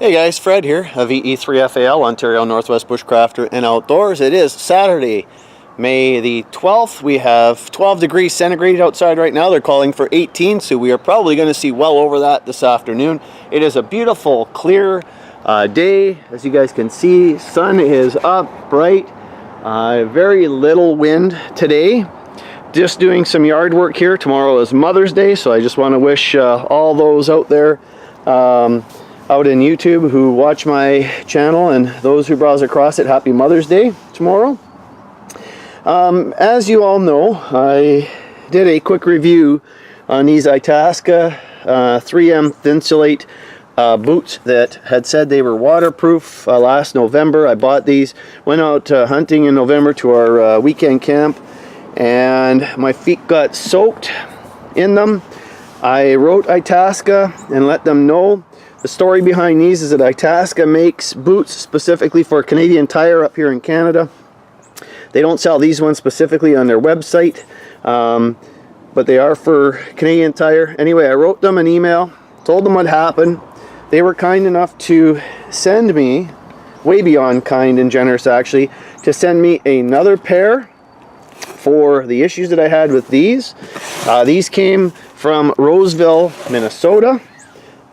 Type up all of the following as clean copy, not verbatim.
Hey guys, Fred here of VE3FAL, Ontario Northwest Bushcrafter and Outdoors. It is Saturday, May the 12th. We have 12 degrees centigrade outside right now. They're calling for 18, so we are probably going to see well over that this afternoon. It is a beautiful, clear day. As you guys can see, sun is up, bright. Very little wind today. Just doing some yard work here. Tomorrow is Mother's Day, so I just want to wish all those out there out in YouTube who watch my channel and those who browse across it, happy Mother's Day tomorrow. As you all know, I did a quick review on these Itasca 3M Thinsulate boots that had said they were waterproof last November. I bought these, went out hunting in November to our weekend camp, and my feet got soaked in them. I wrote Itasca and let them know. The story behind these is that Itasca makes boots specifically for Canadian Tire up here in Canada. They don't sell these ones specifically on their website, but they are for Canadian Tire. Anyway, I wrote them an email, told them what happened. They were kind enough to send me, way beyond kind and generous actually, to send me another pair for the issues that I had with these. These came from Roseville, Minnesota.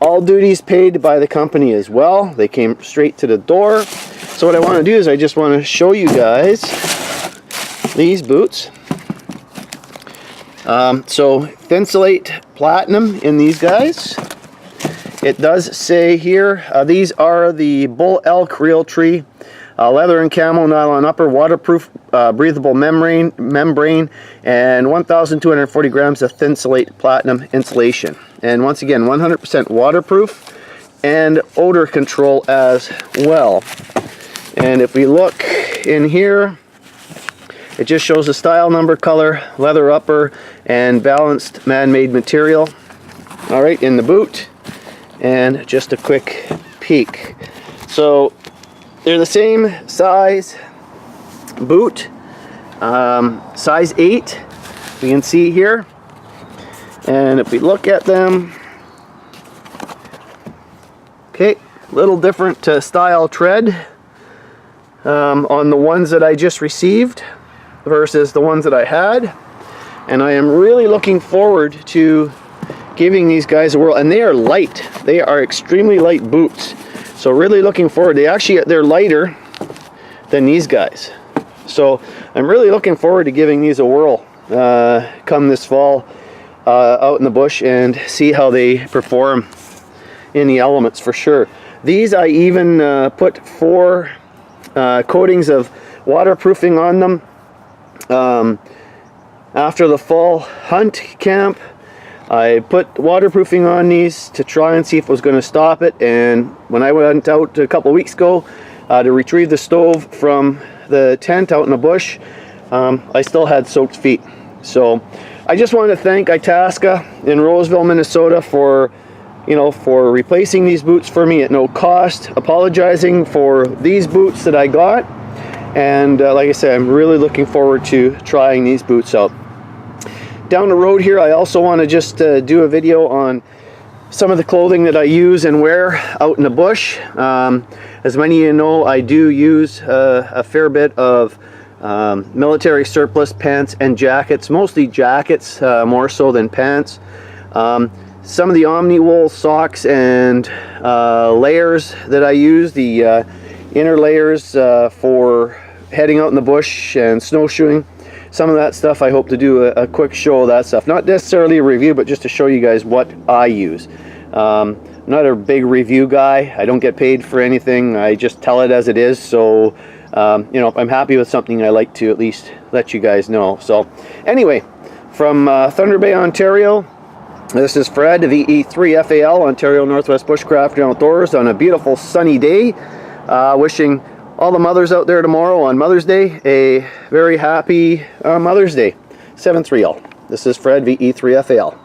All duties paid by the company as well. They came straight to the door. So what I want to do is I just want to show you guys these boots. So Thinsulate Platinum in these guys. It does say here, these are the Bull Elk Realtree leather and camo nylon upper, waterproof, breathable membrane, and 1,240 grams of Thinsulate Platinum insulation. And once again, 100% waterproof and odor control as well. And if we look in here, it just shows the style, number, color, leather upper, and balanced man-made material. All right, in the boot, and just a quick peek. So they're the same size boot, size 8, you can see here. And if we look at them, okay, a little different style tread on the ones that I just received versus the ones that I had. And I am really looking forward to giving these guys a whirl. And they are light. They are extremely light boots. So really looking forward. They're lighter than these guys. So I'm really looking forward to giving these a whirl come this fall out in the bush and see how they perform in the elements for sure. These I even put 4 coatings of waterproofing on them. After the fall hunt camp, I put waterproofing on these to try and see if it was going to stop it, and when I went out a couple weeks ago to retrieve the stove from the tent out in the bush, I still had soaked feet. So I just want to thank Itasca in Roseville, Minnesota for replacing these boots for me at no cost, apologizing for these boots that I got, and like I said, I'm really looking forward to trying these boots out. Down the road here, I also want to just do a video on some of the clothing that I use and wear out in the bush. As many of you know, I do use a fair bit of military surplus pants and jackets, mostly jackets more so than pants. Some of the Omni wool socks and layers that I use, the inner layers for heading out in the bush and snowshoeing. Some of that stuff I hope to do a quick show of that stuff. Not necessarily a review, but just to show you guys what I use. I'm not a big review guy. I don't get paid for anything. I just tell it as it is. So, if I'm happy with something, I like to at least let you guys know. So, anyway, from Thunder Bay, Ontario, this is Fred of VE3FAL, Ontario Northwest Bushcraft and Outdoors, on a beautiful sunny day. Wishing all the mothers out there tomorrow on Mother's Day a very happy Mother's Day. 7-3 all. This is Fred, VE3FAL.